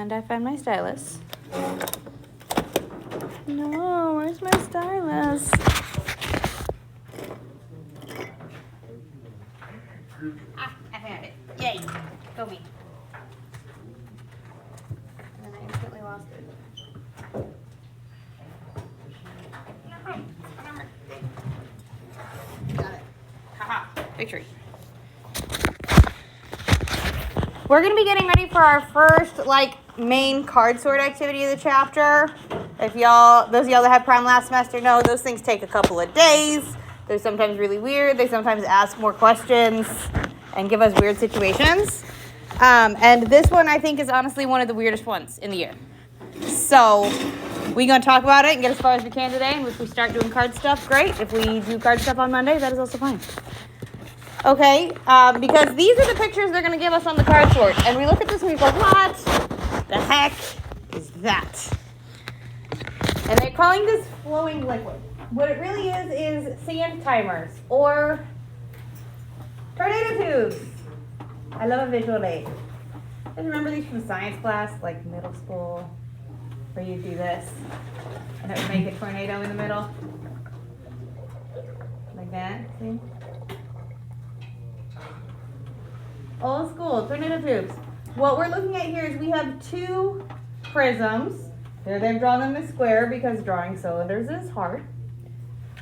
And I found my stylus. No, where's my stylus? I found it. Yay. Go me. And then I instantly lost it. No. Got it. Haha. Victory. We're going to be getting ready for our first, main card sort activity of the chapter. If those of y'all that had prom last semester know, those things take a couple of days. They're sometimes really weird. They sometimes ask more questions and give us weird situations. And this one, I think, is honestly one of the weirdest ones in the year. So we're going to talk about it and get as far as we can today. And if we start doing card stuff, great. If we do card stuff on Monday, that is also fine. Okay, because these are the pictures they're going to give us on the card sort. And we look at this and we go, what the heck is that? And they're calling this flowing liquid. What it really is sand timers or tornado tubes. I love a visual aid. I remember these from science class, like middle school, where you do this and it would make a tornado in the middle. Like that, see? Old school, tornado tubes. What we're looking at here is we have two prisms. Here they've drawn them as square because drawing cylinders is hard.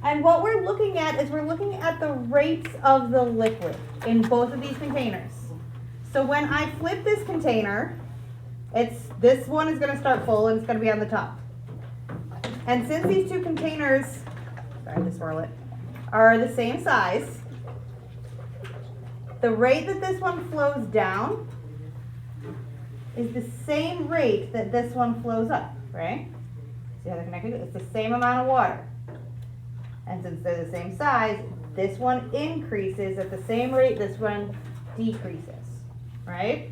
And what we're looking at is we're looking at the rates of the liquid in both of these containers. So when I flip this container, this one is going to start full and it's going to be on the top. And since these two containers, sorry to swirl it, are the same size, the rate that this one flows down is the same rate that this one flows up, right? See how they're connected? It's the same amount of water. And since they're the same size, this one increases at the same rate this one decreases, right?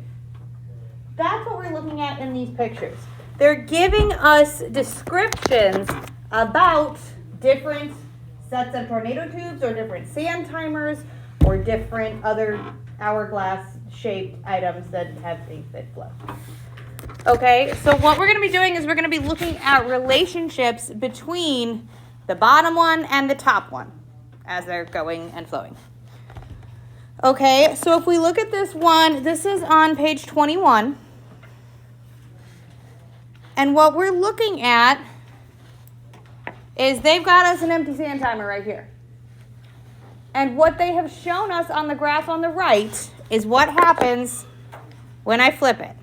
That's what we're looking at in these pictures. They're giving us descriptions about different sets of tornado tubes or different sand timers or different other hourglass-shaped items that have things that flow. Okay, so what we're going to be doing is we're going to be looking at relationships between the bottom one and the top one as they're going and flowing. Okay, so if we look at this one, this is on page 21. And what we're looking at is they've got us an empty sand timer right here. And what they have shown us on the graph on the right is what happens when I flip it.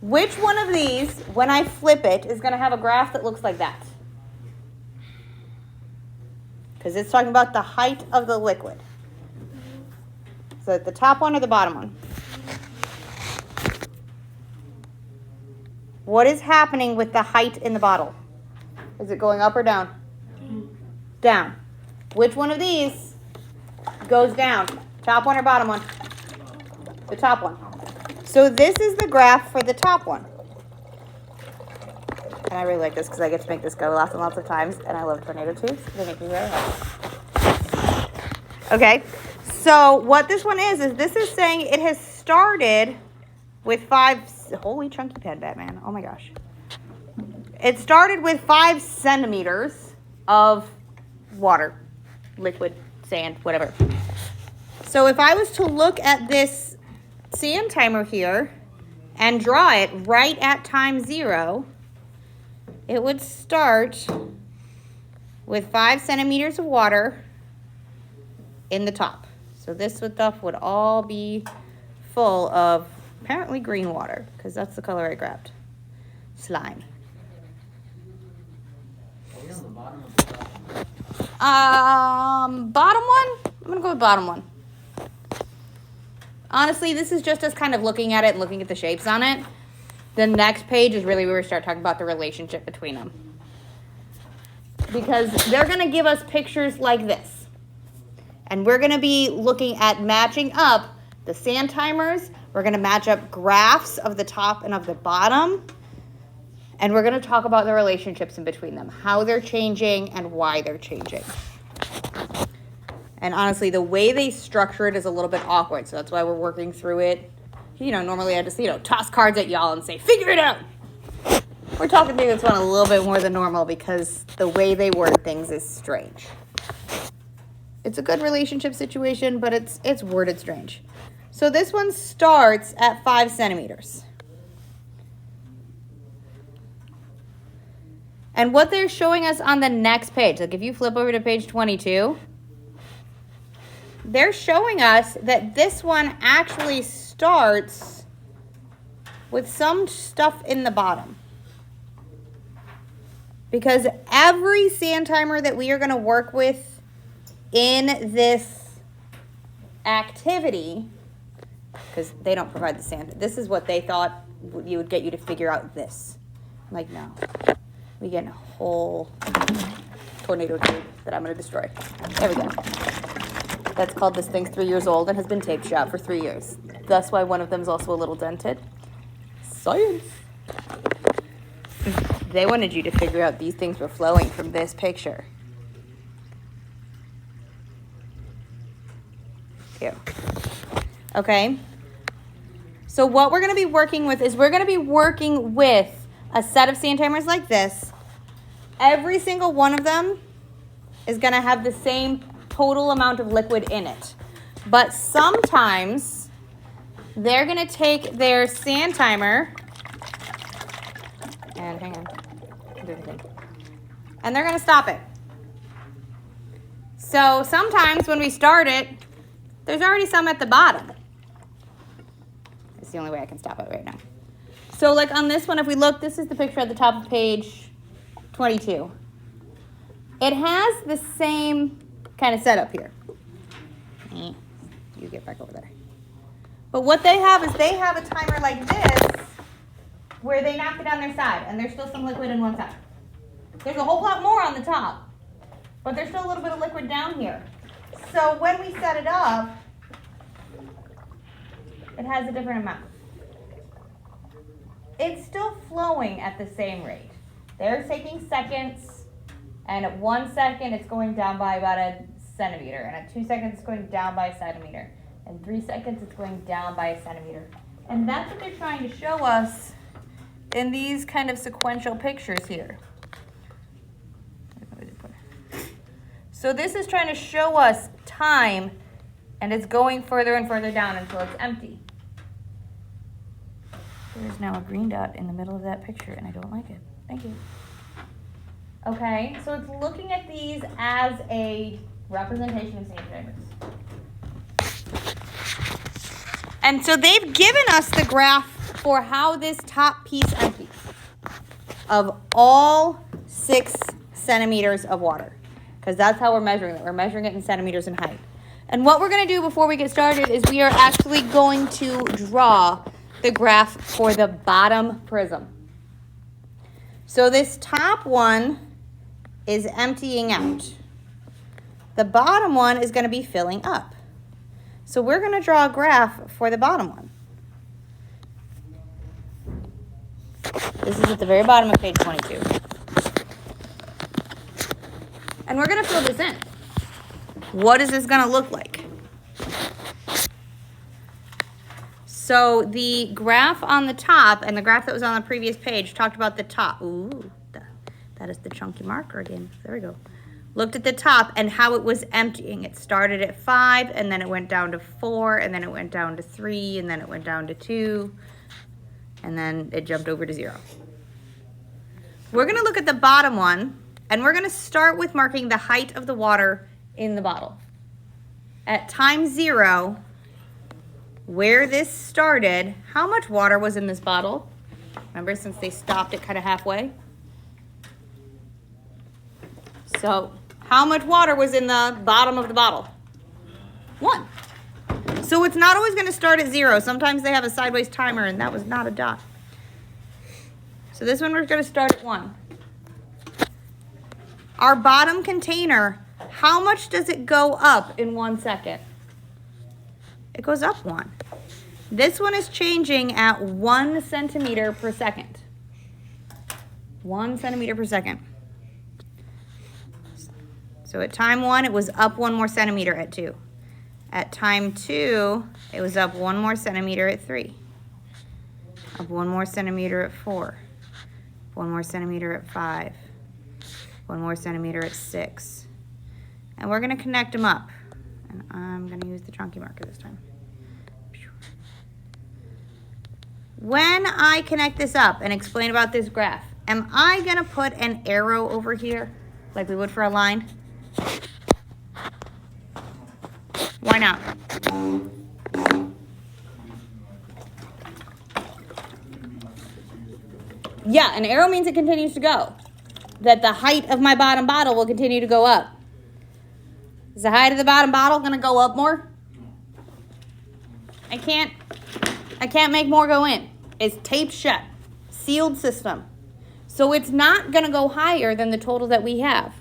Which one of these, when I flip it, is going to have a graph that looks like that? Because it's talking about the height of the liquid. So the top one or the bottom one? What is happening with the height in the bottle? Is it going up or down? Down. Which one of these goes down? Top one or bottom one? The top one. So this is the graph for the top one. And I really like this because I get to make this go lots and lots of times. And I love tornado tubes. They make me very happy. Okay. So what this one is this is saying it has started with holy chunky pen, Batman. Oh my gosh. It started with 5 centimeters of water, liquid, sand, whatever. So if I was to look at this sand timer here and draw it right at time 0, it would start with 5 centimeters of water in the top. So this stuff would all be full of apparently green water because that's the color I grabbed. Slime. Bottom one? I'm going to go with bottom one. Honestly, this is just us kind of looking at it and looking at the shapes on it. The next page is really where we start talking about the relationship between them. Because they're going to give us pictures like this. And we're going to be looking at matching up the sand timers. We're going to match up graphs of the top and of the bottom. And we're going to talk about the relationships in between them, how they're changing and why they're changing. And honestly, the way they structure it is a little bit awkward, so that's why we're working through it normally I just, toss cards at y'all and say, figure it out. We're talking through this one a little bit more than normal because the way they word things is strange. It's a good relationship situation, but it's worded strange. So this one starts at 5 centimeters. And what they're showing us on the next page, like if you flip over to page 22, they're showing us that this one actually starts with some stuff in the bottom. Because every sand timer that we are going to work with in this activity, because they don't provide the sand, this is what they thought would get you to figure out this. I'm like, no. We get a whole tornado tube that I'm going to destroy. There we go. That's called This Thing's 3 years old and has been taped shut for 3 years. That's why one of them is also a little dented. Science. They wanted you to figure out these things were flowing from this picture. Ew. Okay. So what we're going to be working with is we're going to be working with a set of sand timers like this. Every single one of them is going to have the same total amount of liquid in it. But sometimes they're going to take their sand timer and hang on. And they're going to stop it. So sometimes when we start it, there's already some at the bottom. It's the only way I can stop it right now. So like on this one, if we look, this is the picture at the top of page 22. It has the same kind of setup here. You get back over there. But what they have is they have a timer like this where they knock it down their side and there's still some liquid in one side. There's a whole lot more on the top, but there's still a little bit of liquid down here. So when we set it up, it has a different amount. It's still flowing at the same rate. They're taking seconds, and at 1 second, it's going down by about a centimeter, and at 2 seconds, it's going down by a centimeter, and 3 seconds, it's going down by a centimeter. And that's what they're trying to show us in these kind of sequential pictures here. So this is trying to show us time, and it's going further and further down until it's empty. There's now a green dot in the middle of that picture, and I don't like it. Thank you. Okay, so it's looking at these as a representation of sand timers. And so they've given us the graph for how this top piece empties of all 6 centimeters of water, because that's how we're measuring it. We're measuring it in centimeters in height. And what we're going to do before we get started is we are actually going to draw the graph for the bottom prism. So this top one is emptying out. The bottom one is going to be filling up. So we're going to draw a graph for the bottom one. This is at the very bottom of page 22. And we're going to fill this in. What is this going to look like? So the graph on the top and the graph that was on the previous page talked about the top. Ooh, that is the chunky marker again. There we go. Looked at the top and how it was emptying. It started at 5, and then it went down to 4, and then it went down to 3, and then it went down to 2, and then it jumped over to 0. We're going to look at the bottom one, and we're going to start with marking the height of the water in the bottle. At time 0, where this started, how much water was in this bottle? Remember, since they stopped it kind of halfway? So, how much water was in the bottom of the bottle? 1. So it's not always going to start at 0. Sometimes they have a sideways timer, and that was not a dot. So this one we're going to start at 1. Our bottom container, how much does it go up in 1 second? It goes up 1. This one is changing at 1 centimeter per second. 1 centimeter per second. So at time 1, it was up 1 more centimeter at 2. At time 2, it was up 1 more centimeter at 3. Up 1 more centimeter at 4. 1 more centimeter at 5. 1 more centimeter at 6. And we're going to connect them up. And I'm going to use the chunky marker this time. When I connect this up and explain about this graph, am I going to put an arrow over here like we would for a line? Why not? Yeah, an arrow means it continues to go. That the height of my bottom bottle will continue to go up. Is the height of the bottom bottle going to go up more? I can't make more go in. It's taped shut, sealed system. So it's not going to go higher than the total that we have.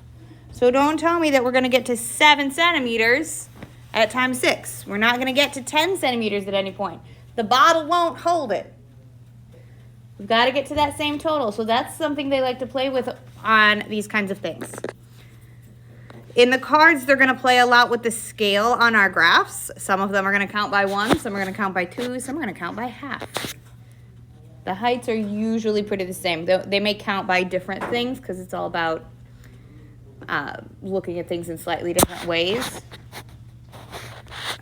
So don't tell me that we're going to get to 7 centimeters at times 6. We're not going to get to 10 centimeters at any point. The bottle won't hold it. We've got to get to that same total. So that's something they like to play with on these kinds of things. In the cards, they're going to play a lot with the scale on our graphs. Some of them are going to count by 1, some are going to count by 2, some are going to count by half. The heights are usually pretty the same. They may count by different things because it's all about looking at things in slightly different ways.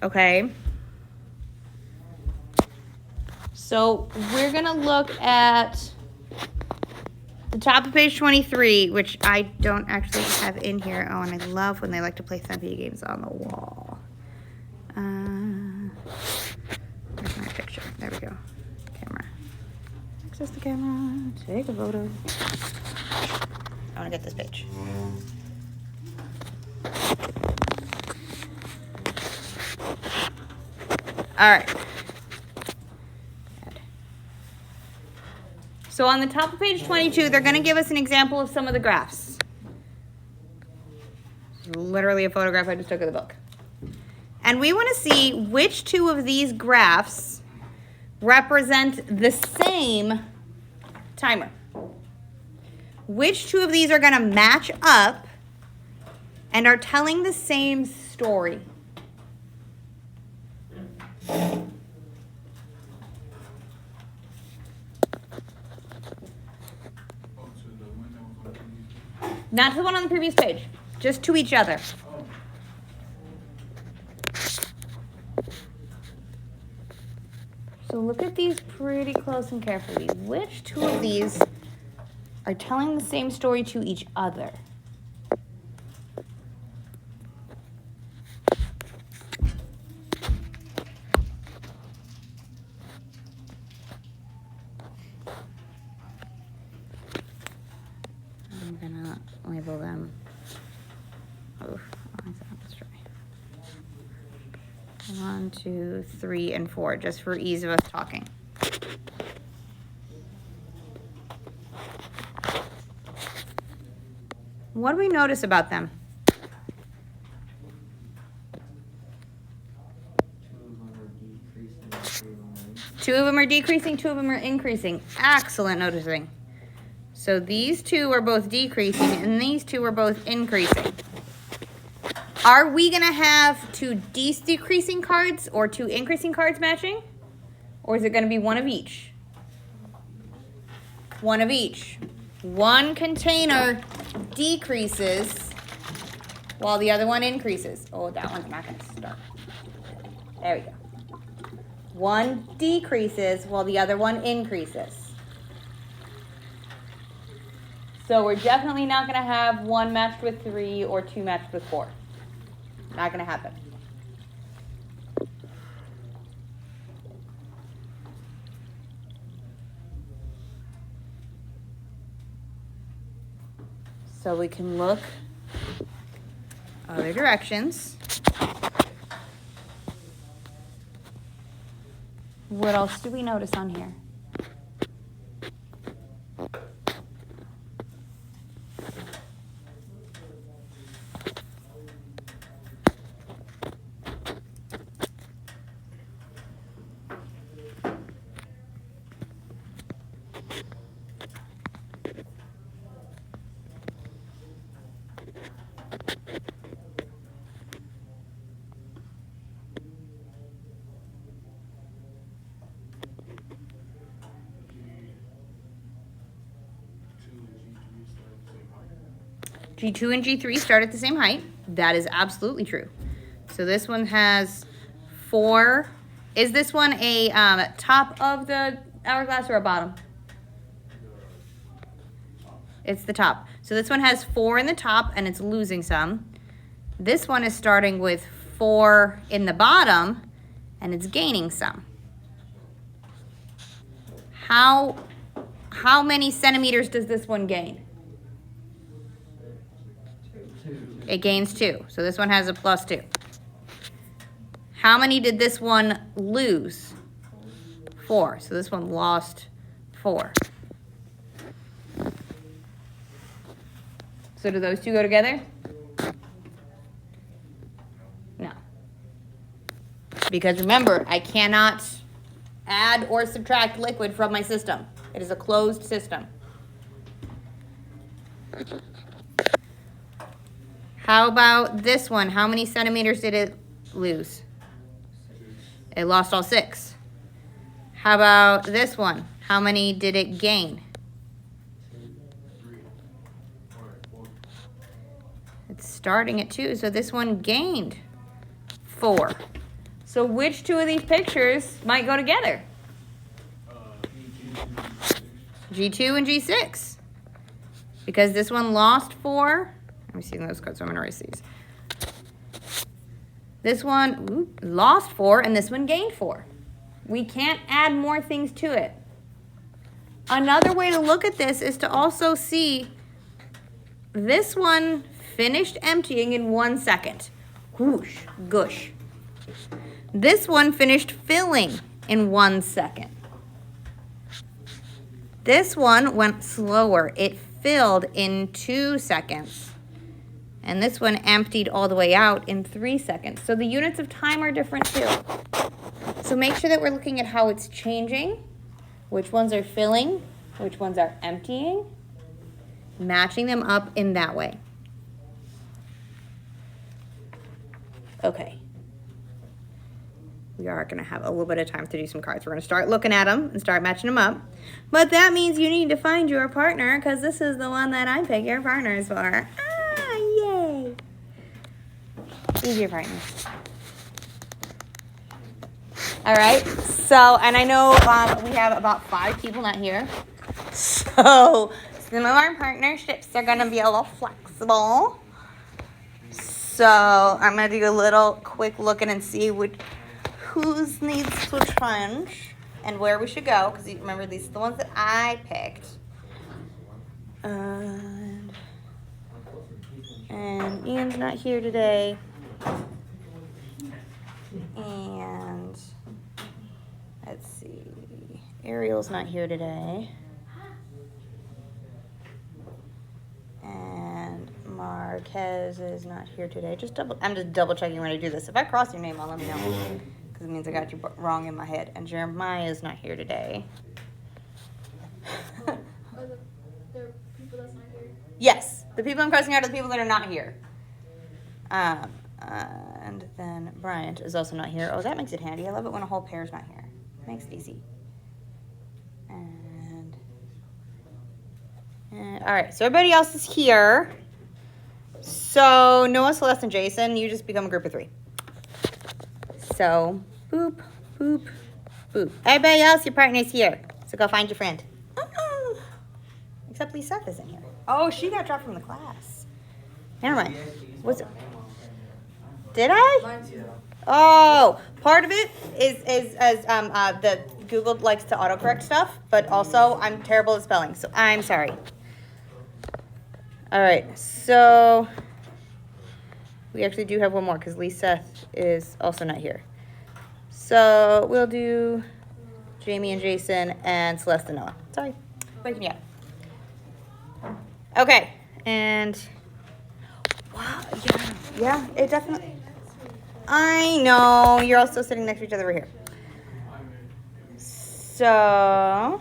Okay. So we're going to look at the top of page 23, which I don't actually have in here. Oh, and I love when they like to play Cynthia games on the wall. Where's my picture? There we go. Camera. Access the camera. Take a photo. I want to get this page. All right. So on the top of page 22, they're going to give us an example of some of the graphs. It's literally a photograph I just took of the book. And we want to see which 2 of these graphs represent the same timer. Which 2 of these are going to match up and are telling the same story. Not to the one on the previous page, just to each other. So look at these pretty close and carefully. Which 2 of these are telling the same story to each other? I'm gonna label them. Oh, let's try. 1, 2, 3, and 4, just for ease of us talking. What do we notice about them? 2 of them are decreasing, 2 of them are increasing. Excellent noticing. So these 2 are both decreasing, and these 2 are both increasing. Are we going to have 2 decreasing cards or 2 increasing cards matching? Or is it going to be one of each? One of each. One container decreases while the other one increases. Oh, that one's not going to start. There we go. One decreases while the other one increases. So we're definitely not going to have 1 matched with 3 or 2 matched with 4. Not going to happen. So we can look other directions. What else do we notice on here? G2 and G3 start at the same height. That is absolutely true. So this one has 4. Is this one a top of the hourglass or a bottom? It's the top. So this one has 4 in the top and it's losing some. This one is starting with 4 in the bottom and it's gaining some. How many centimeters does this one gain? It gains 2. So this one has a +2. How many did this one lose? 4. So this one lost 4. So do those two go together? No. Because remember, I cannot add or subtract liquid from my system. It is a closed system. How about this one? How many centimeters did it lose? It lost all 6. How about this one? How many did it gain? It's starting at 2, so this one gained 4. So which two of these pictures might go together? G2 and G6. Because this one lost 4. Let me see those cards, so I'm going to erase these. This one lost 4, and this one gained 4. We can't add more things to it. Another way to look at this is to also see this one finished emptying in 1 second. Whoosh, gush. This one finished filling in 1 second. This one went slower. It filled in 2 seconds. And this one emptied all the way out in 3 seconds. So the units of time are different too. So make sure that we're looking at how it's changing, which ones are filling, which ones are emptying, matching them up in that way. Okay. We are going to have a little bit of time to do some cards. We're going to start looking at them and start matching them up. But that means you need to find your partner because this is the one that I pick your partners for. Ah, yay. Who's your partner? All right. So, and I know we have about 5 people not here. So, some of our partnerships are going to be a little flexible. So, I'm going to do a little quick looking and see whose needs to change and where we should go. Because remember, these are the ones that I picked. And Ian's not here today. And let's see. Ariel's not here today. And Marquez is not here today. I'm just double checking when I do this. If I cross your name, I'll let me know. Because it means I got you wrong in my head. And Jeremiah is not here today. There are people that's not here? Yes. The people I'm crossing out are the people that are not here. And then Bryant is also not here. Oh, that makes it handy. I love it when a whole pair is not here. Makes it easy. And all right, so everybody else is here. So Noah, Celeste, and Jason, you just become a group of 3. So boop, boop, boop. Everybody else, your partner's here. So go find your friend. Except Lisa isn't here. Oh, she got dropped from the class. Never mind. What's it? Did I? Oh, part of it is the Google likes to autocorrect stuff, but also I'm terrible at spelling, so I'm sorry. All right, so we actually do have one more because Lisa is also not here. So we'll do Jamie and Jason and Celeste and Noah. Sorry, breaking you up. Okay, and wow, yeah, it definitely. I know you're all still sitting next to each other right here. So.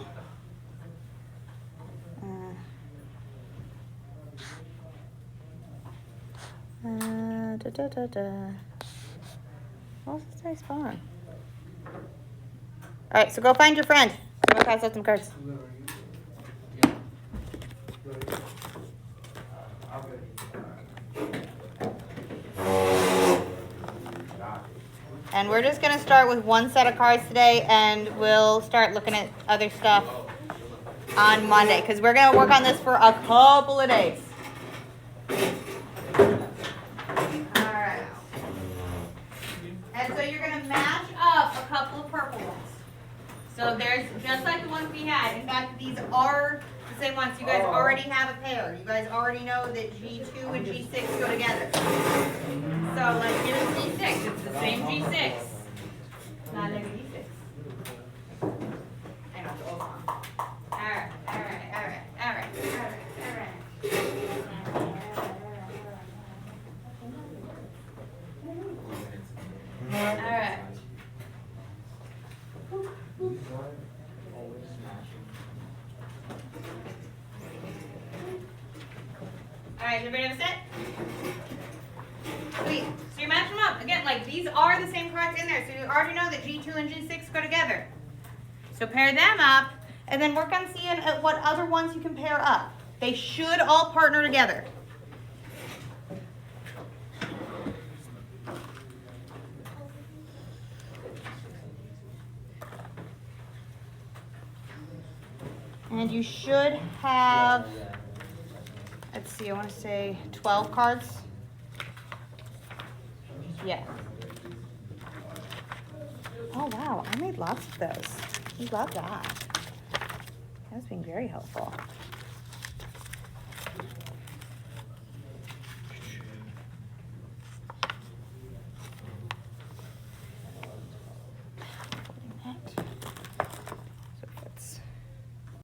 What's this nice spawn? All right, so go find your friend. I'm gonna pass out some cards. And we're just gonna start with one set of cards today, and we'll start looking at other stuff on Monday, because we're gonna work on this for a couple of days. Alright. And so you're gonna match up a couple of purple ones. So there's, just like the ones we had, in fact, these are the same ones. You guys already have a pair. You guys already know that G2 and G6 go together. So like here's G6, it's the same G6. Not like G6. I know, it's all wrong. Alright. Alright. Alright, everybody have a set? Sweet. So you match them up. Again, like these are the same cards in there, so you already know that G2 and G6 go together. So pair them up, and then work on seeing what other ones you can pair up. They should all partner together. And you should have, let's see, I want to say 12 cards. Yeah. Oh wow, I made lots of those. We love that. That's been very helpful.